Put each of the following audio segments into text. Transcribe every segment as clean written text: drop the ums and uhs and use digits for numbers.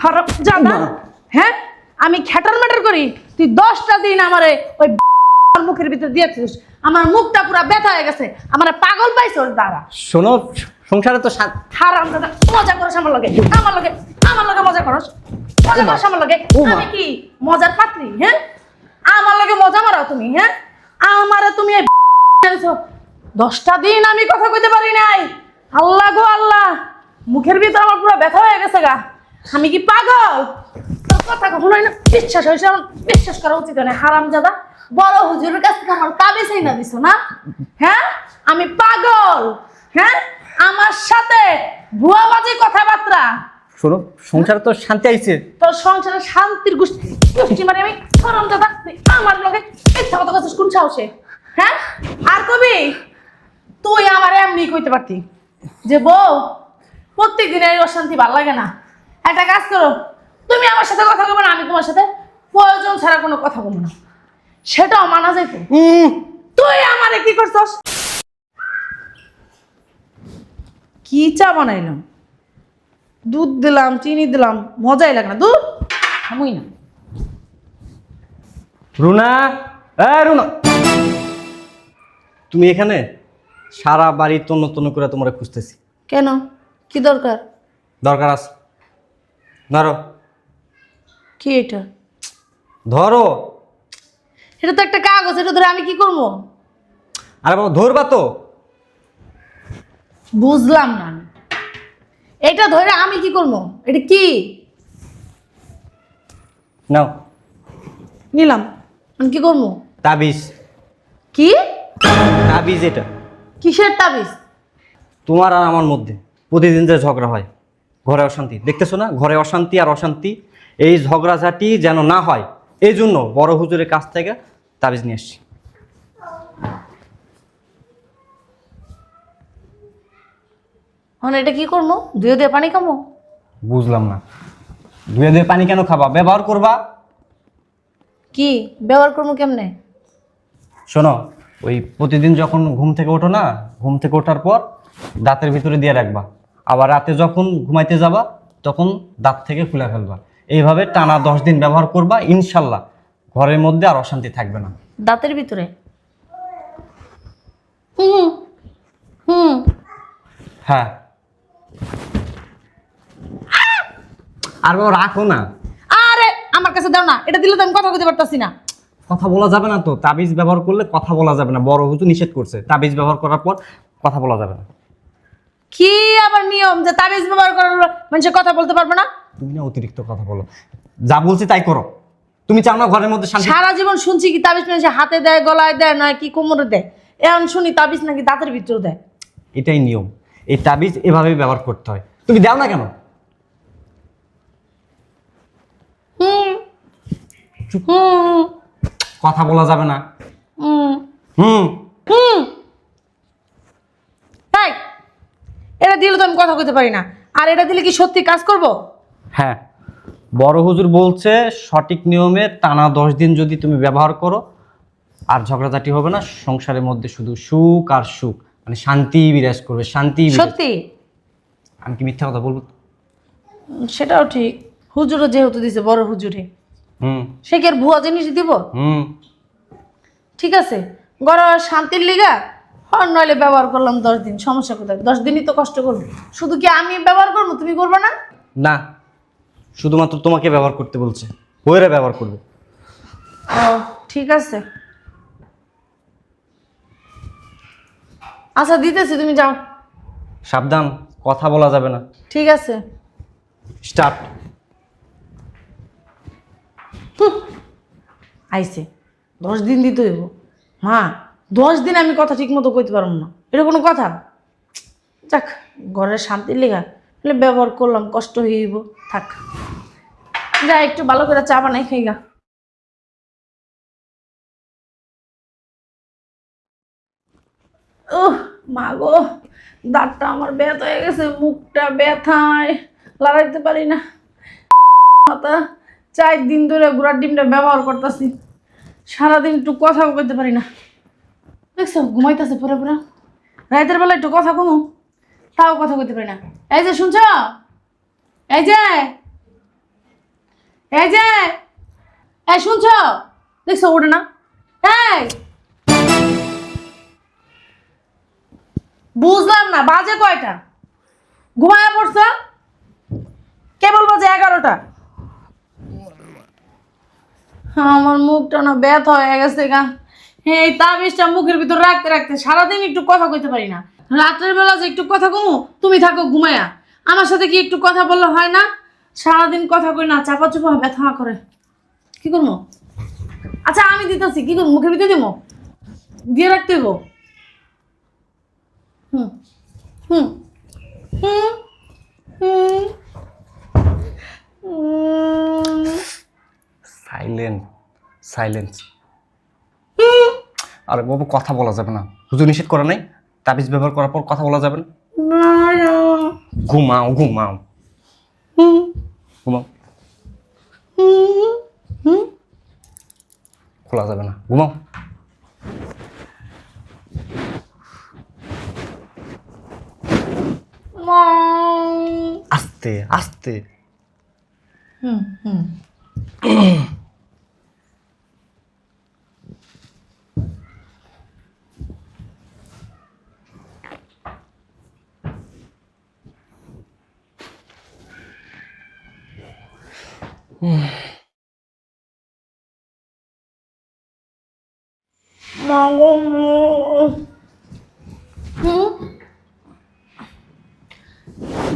খারাপ জানা হ্যাঁ আমি খ্যাটার ম্যাটার করি তুই 10টা দিন আমারে ওই মুখের ভিতর দিয়েছিস আমার মুখটা পুরো ব্যথা হয়ে গেছে আমার পাগল পাইছে ওর দ্বারা শোনো সংসারে তো হারাম দাদা মজা করছ আমার লগে মজা করছ আমার লগে আমি কি মজার পাত্রী হ্যাঁ আমার লগে মজা মারাও তুমি হ্যাঁ আমারে তুমি 10টা দিন আমি কথা কইতে পারি নাই আল্লাহ গো আল্লাহ মুখের ভিতর আমার পুরো ব্যথা হয়ে গেছে গা আমি কি পাগল তোর কথা কখনোই না বিশ্বাস করা উচিত না হারামজাদা বড় হুজুরের কাছ থেকে আমার তাবিজই না দিছো না হ্যাঁ আমি পাগল হ্যাঁ আমার সাথে ভুয়াবাজি কথাবার্তা শোনো সংসারে তো শান্তি আইছে তোর সংসারে শান্তির গোষ্ঠী মানে আমি হারামজাদা আমার লগে মিথ্যা কথা কইছিস কোন সাহসে হ্যাঁ আর কবি তুই আমার এমনি কইতে পারতি যে বউ প্রত্যেকদিন এই অশান্তি ভালো লাগে না একটা কাজ করো তুমি আমার সাথে কথা বলবো না আমি তোমার সাথে প্রয়োজন ছাড়া কোনো কথা বলবো না সেটাও মানা যেত তুই আমারে কি করছস কি চা বানাইলাম দুধ দিলাম চিনি দিলাম মজাই লাগে না দুধ খামুই না রুনা রুনা তুমি এখানে সারা বাড়ি তন্ন তন্ন করে তোমার খুঁজতেছি কেন কি দরকার দরকার আছে ধরো কি এটা ধরো এটা তো একটা কাগজ এটা ধরে আমি কি করবো আরে বাবা ধরবা তো বুঝলাম না আমি। এটা ধরে আমি কি করবো এটা কি নাও নিলাম আমি কি করবো তাবিজ কি তাবিজ এটা কিসের তাবিজ তোমার আর আমার মধ্যে প্রতিদিন যে ঝগড়া হয় ঘরে অশান্তি দেখতেছো না ঘরে অশান্তি আর অশান্তি এই ঝগড়াঝাটি যেন না হয় এই জন্য বড় হুজুরের কাছ থেকে তাবিজ নিয়ে আসছি মানে এটা কি করবো দুই দিয়ে পানি খামো বুঝলাম না ধুয়ে ধুয়ে পানি কেন খাবা ব্যবহার করবা কি ব্যবহার করবো কেমনে শোনো ওই প্রতিদিন যখন ঘুম থেকে ওঠো না ঘুম থেকে ওঠার পর দাঁতের ভিতরে দিয়ে রাখবা আবার রাতে যখন ঘুমাইতে যাবা তখন দাঁত থেকে খুলে ফেলবা এইভাবে টানা 10 দিন ব্যবহার করবা ইনশাল্লাহ ঘরের মধ্যে আর অশান্তি থাকবে না দাঁতের ভিতরে হুম হুম হ্যাঁ আর বাবা রাখো না আরে আমার কাছে দাও না এটা দিলে তো আমি কথা বলতে পারতাছি না কথা বলা যাবে না তো তাবিজ ব্যবহার করলে কথা বলা যাবে না বড় হুজুর নিষেধ করছে তাবিজ ব্যবহার করার পর কথা বলা যাবে না কি আবার নিয়ম যে তাবিজ ব্যবহার করার মানুষের কথা বলতে পারবে না তুমি না অতিরিক্ত কথা বলো যা বলছি তাই করো তুমি চাও না ঘরের মধ্যে শান্তি সারা জীবন শুনছি কি তাবিজ মানুষের হাতে দেয় গলায় দেয় নয় কি কোমরে দেয় এখন শুনি তাবিজ নাকি দাঁতের ভিতরে দেয় এটাই নিয়ম এই তাবিজ এভাবেই ব্যবহার করতে হয় তুমি দাও না কেন হুম হুম কথা বলা যাবে না হুম হুম হুম তাই এটা দিলে তো আমি কথা কইতে পারি না আর এটা দিলে কি সত্যি কাজ করব হ্যাঁ বড় হুজুর বলছে সঠিক নিয়মে টানা 10 দিন যদি তুমি ব্যবহার করো আর ঝগড়াঝাটি হবে না সংসারের মধ্যে শুধু সুখ আর সুখ মানে শান্তি বিরাজ করবে শান্তি সত্যি আমি কি মিথ্যা কথা বলবো সেটাও ঠিক হুজুরও যেহেতু দিছে বড় হুজুরে হুম সে কি আর ভুয়া জিনিস দিব হুম ঠিক আছে গড় শান্তির লিগা আর নইলে ব্যবহার করলাম 10 দিন সমস্যা কোথায় 10 দিনই তো কষ্ট করবো শুধু কি আমি ব্যবহার করবো তুমি করবে না না শুধুমাত্র তোমাকে ব্যবহার করতে বলছে বইরা ব্যবহার করবে ও ঠিক আছে আচ্ছা দিতেছি তুমি যাও সাবধান কথা বলা যাবে না ঠিক আছে স্টার্ট আইছে 10 দিন দিতে হইব মা 10 দিন আমি কথা ঠিক মতো কইতে পারবো না এটা কোনো কথা যাক ঘরের শান্তির লেগা তাহলে ব্যবহার করলাম কষ্ট হইব থাক যা একটু ভালো করে চা বানাই খাইগা মা গো দাঁতটা আমার ব্যথা হয়ে গেছে মুখটা ব্যথায় লড়াইতে পারি না 4 দিন ধরে গুড়ার ডিমটা ব্যবহার করতেছি সারাদিন একটু কথাও কইতে পারি না দেখছো ঘুমাইতেছে পুরো পুরো রাতের বেলা একটু কথা কমু তাও কথা কইতে পারি না এই যে শুনছ এই যে এই যে, এই শুনছো? দেখছো ওঠে না? এই বুঝলাম না, বাজে কয়টা? ঘুমায় পড়ছো? কেবল বাজে 11টা। আমার মুখটা না ব্যথা হয়ে গেছে গা। এই তাবিজটা মুখের ভিতর রাখতে রাখতে সারাদিন একটু কথা কইতে পারি না। রাতের বেলা যে একটু কথা কমু, তুমি থাকো ঘুমায়া। আমার সাথে কি একটু কথা বললে হয় না? সারাদিন কথা কই না, চাপা চুপা ব্যথা করে। কি করবো? আচ্ছা আমি দিতেছি, কি করবো? মুখের ভিতরে দিব? দিয়ে রাখতে হইব? হুম হুম হুম হুম হুম সাইলেন্ট, সাইলেন্স। আর বাবু কথা বলা যাবে না, হুজুর নিষেধ করা নাই। তাবিজ ব্যবহার করার পর কথা বলা যাবে না। ঘুমাও ঘুমাও ঘুমাও, খোলা যাবে না, ঘুমাও। আস্তে আস্তে। হুম হুম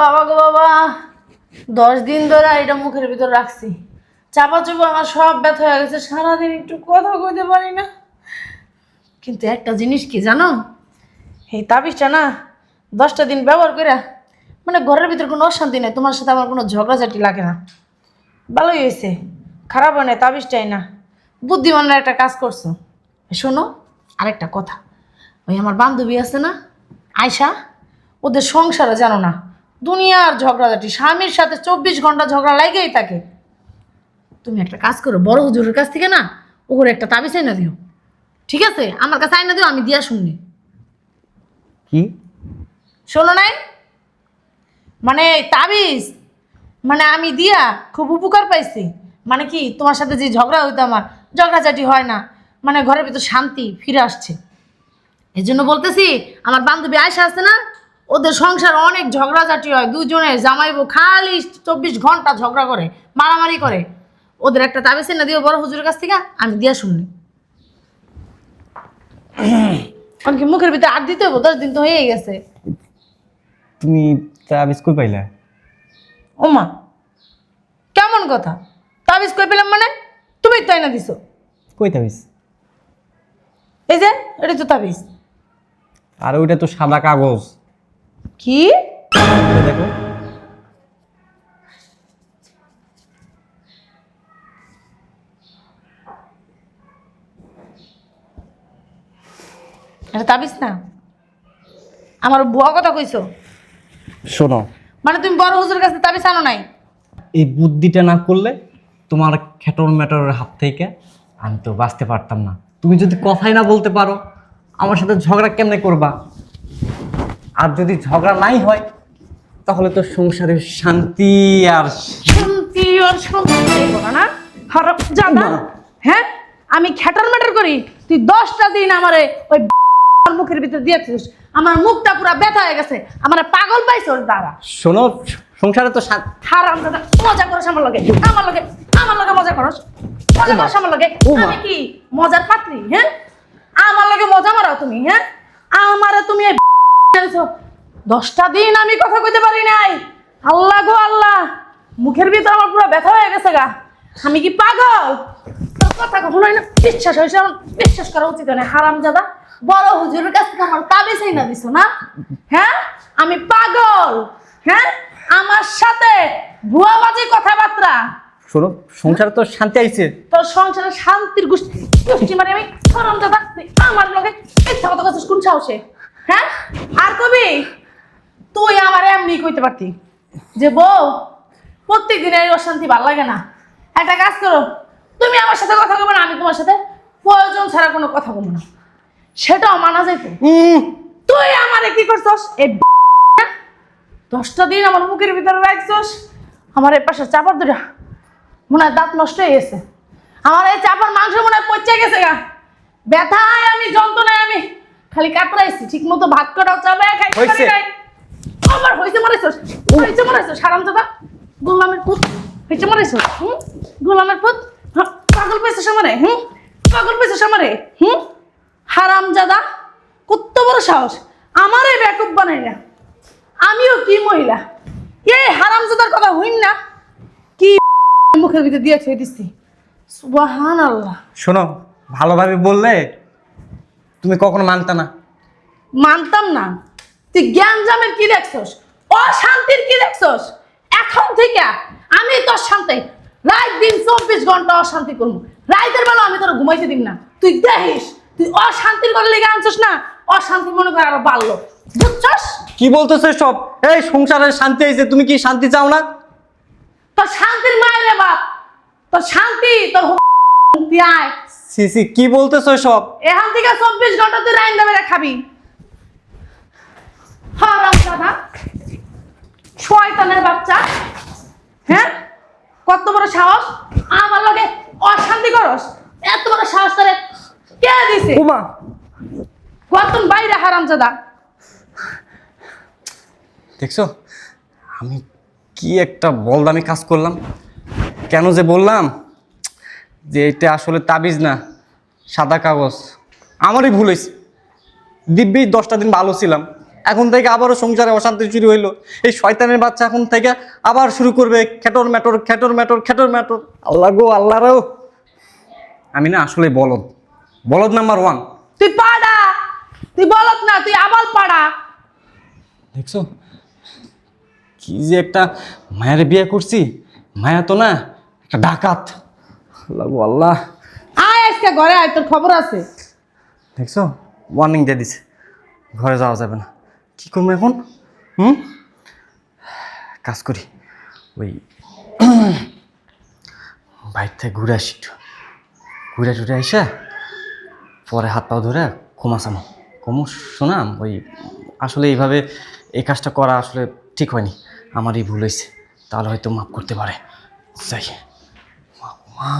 বাবা গো বাবা, 10 দিন ধরে এটা মুখের ভিতর রাখছি। চাপা চুপা আমার সব ব্যথা হয়ে গেছে, সারাদিন একটু কথা কইতে পারি না। কিন্তু একটা জিনিস কি জানো, এই তাবিজটা না 10টা দিন ব্যবহার করে মানে ঘরের ভিতর কোনো অশান্তি নেই, তোমার সাথে আমার কোনো ঝগড়াঝাটি লাগে না। ভালোই হয়েছে, খারাপ হয় না, তাবিজটাই না। বুদ্ধিমানের একটা কাজ করছো। শোনো, আরেকটা কথা, ওই আমার বান্ধবী আছে না আয়শা, ওদের সংসারে জানো না দুনিয়ার ঝগড়াঝাটি, স্বামীর সাথে 24 ঘন্টা ঝগড়া লাগেই থাকে। তুমি একটা কাজ করো, বড় হুজুরের কাছ থেকে না ওর একটা তাবিজ আইনা দিও। ঠিক আছে, আমার কাছে আইনা দিও, আমি দিয়া শুননি। কি? শোনো নাই, মানে তাবিজ মানে আমি দিয়া খুব উপকার পাইছি। মানে কি, তোমার সাথে যে ঝগড়া হইতো আমার, ঝগড়াঝাটি হয় না, মানে ঘরের ভিতর শান্তি ফিরে আসছে। এই জন্য বলতেছি, আমার বান্ধবী আয়সা আছে না, ওদের সংসার অনেক ঝগড়াঝাটি হয়, দুজনে জামাইবো খালি 24 ঘন্টা ঝগড়া করে, মারামারি করে। ওদের একটা তাবিজ না দিও বড় হুজুরের কাছ থেকে, আমি দিয়া শুননি। কারণ কি মুখের ভিতরে আর দিতে হবো, 10 দিন তো হয়ে গেছে। তুমি তাবিজ কই পাইলা? ওমা, কেমন কথা? তাবিজ কই পেলাম মানে? তুমি তাই না দিছো? কই তাবিজ? এই যে এটা তো তাবিজ। আর ওইটা তো সাদা কাগজ। কি? এই দেখো। এটা তাবিজ না? আমার ভুয়া কথা কইছো? শোনো, মানে তুমি বড় হুজুরের কাছে তাবিজ আনো নাই? এই বুদ্ধিটা না করলে তোমার খেটর মেটরের হাত থেকে আমি তো বাঁচতে পারতাম না। তুমি যদি কথাই না বলতে পারো, আমার সাথে ঝগড়া কেমনে করবা? আর যদি ঝগড়া নাই হয়, তাহলে তো সংসারের শান্তি আর শান্তি আর শান্তি দেবো না হারাম জাদা। হ্যাঁ, আমি খ্যাটার ম্যাটার করি, তুই 10টা দিন আমারে ওই মুখের ভিতর দিয়েছিস, আমার মুখটা পুরো ব্যথা হয়ে গেছে, আমার পাগল পাইছ ওর দ্বারা। শোনো, সংসারে তো হারাম দাদা, মজা করস আমার লগে, আমার লগে, আমার লগে মজা করস, মজা করস আমার লগে। আমি কি মজার পাত্রী? হ্যাঁ, আমার লগে মজা মারাও তুমি? হ্যাঁ, আমারে তুমি 10টা দিন আমি কথা কইতে পারি নাই। আল্লাহ গো আল্লাহ, মুখের ভিতর আমার পুরো ব্যথা হয়ে গেছে গা। আমি কি পাগল? তোর কথা কখনোই না বিশ্বাস হয়েছে, আমার বিশ্বাস করা উচিত না। হারাম দাদা, বড় হুজুরের কাছ থেকে আমার তাবিজ না দিছো না? হ্যাঁ, আমি পাগল? হ্যাঁ, আমার সাথে ভুয়াবাজি কথাবার্তা। শোনো, সংসারে তো শান্তি আইছে। তোর সংসারে শান্তির গোষ্ঠী গোষ্ঠী মানে আমি হারাম দাদা, তুই আমার লগে মিথ্যা কথা কইছিস কোন সাহসে? হ্যাঁ, আর কবি তুই আমার এমনি কইতে পারতি যে বউ প্রত্যেকদিন এই অশান্তি ভাল লাগে না, একটা কাজ করো, তুমি আমার সাথে কথা বলবে না, আমি তোমার সাথে প্রয়োজন ছাড়া কোনো কথা বলবো না, সেটাও মানা যাইতো। তুই আমারে কি করছস? এই 10টা দিন আমার মুখের ভিতরে রাখছস, আমার এই পাশে চাপড় দুটা মনে হয় দাঁত নষ্ট হয়ে গেছে। আমার এই চাপার মাংস মনে হয় পচে গেছে গা। ব্যথায় আমি, যন্ত্রণায় আমি খালি কাতরাইছি। ঠিক মতো ভাত কটাও চাবে খাইতে পারি হইছে। নাই। আমার হইছে মারাইছস, হইছে মারাইছস হারামজাদা, গোলামের পুত, হইছে মারাইছস। গোলামের পুত, হ্যাঁ, পাগল পেয়েছিস আমারে, পাগল পেয়েছিস আমারে, হারামজাদা, কত বড় সাহস আমারে ব্যাকআপ বানাই না। আমিও কি মহিলা, এই হারামজাদার কথা হইন না কি মুখের ভিতরে দিয়ে খেয়ে দিচ্ছি। সুবহানাল্লাহ। শোনো, ভালোভাবে বললে তুমি কখনো মানতা না। মানতাম না। তুই জ্ঞানজামের কি দেখছস, অশান্তির কি দেখছস? এখন থেকে আমি তোর শান্তি রাত দিন 24 ঘন্টা অশান্তি করবো। রাতের বেলা আমি তোর ঘুমাইতে দিব না। তুই দেখিস তুই অশান্তির কথা লেগে আনছস না, অশান্তি মনে করে আরো বাড়লো, বুঝছস? কি বলতেছো সব? এই সংসারে শান্তি হয়েছে, তুমি কি শান্তি চাও না? তোর শান্তির মায়ের রে বাপ, তোর শান্তি তোর মুক্তি আয়। সিসি কি বলতেছো সব? এখান থেকে 24 ঘন্টা তুই রাইন্দা বেড়ে খাবি। হারামজাদা, শয়তানের বাচ্চা, হ্যাঁ? কত বড় সাহস আমার লগে অশান্তি করস? এত বড় সাহস তোরে কে দিছে? ওমা, কতন বাইরে হারামজাদা। দেখছো আমি কি একটা বলদামি কাজ করলাম? কেন যে বললাম যে এটা আসলে তাবিজ না, সাদা কাগজ। আমারই ভুল হয়েছে। দিব্যি 10টা দিন ভালো ছিলাম, এখন থেকে আবারও সংসারে অশান্তি শুরু হইলো। এই শয়তানের বাচ্চা এখন থেকে আবার শুরু করবে খেটর ম্যাটর খেটর ম্যাটর খেটর ম্যাটর। আল্লাহ গো আল্লাহ রাও, আমি না আসলে বলদ, বলদ নাম্বার 1। তুই পাড়া, তুই বলত না, তুই আবাল পাড়া। দেখছো কি যে একটা মায়ের বিয়ে করছি, মায়া তো না একটা ডাকাত। আল্লাহ গো আল্লাহ। আয় আজকে ঘরে আয়, তোর খবর আছে। দেখছো ওয়ার্নিং দিয়ে দিছে, ঘরে যাওয়া যাবে না। কি করবো এখন? কাজ করি, ওই বাইর থেকে ঘুরে আসি, একটু ঘুরে টুরে আসা পরে হাত পা ধরে ঘুমাসামো। কমু শোনাম ওই আসলে এইভাবে এই কাজটা করা আসলে ঠিক হয়নি, আমারই ভুল হয়েছে। তাহলে হয়তো মাফ করতে পারে। যাই মা।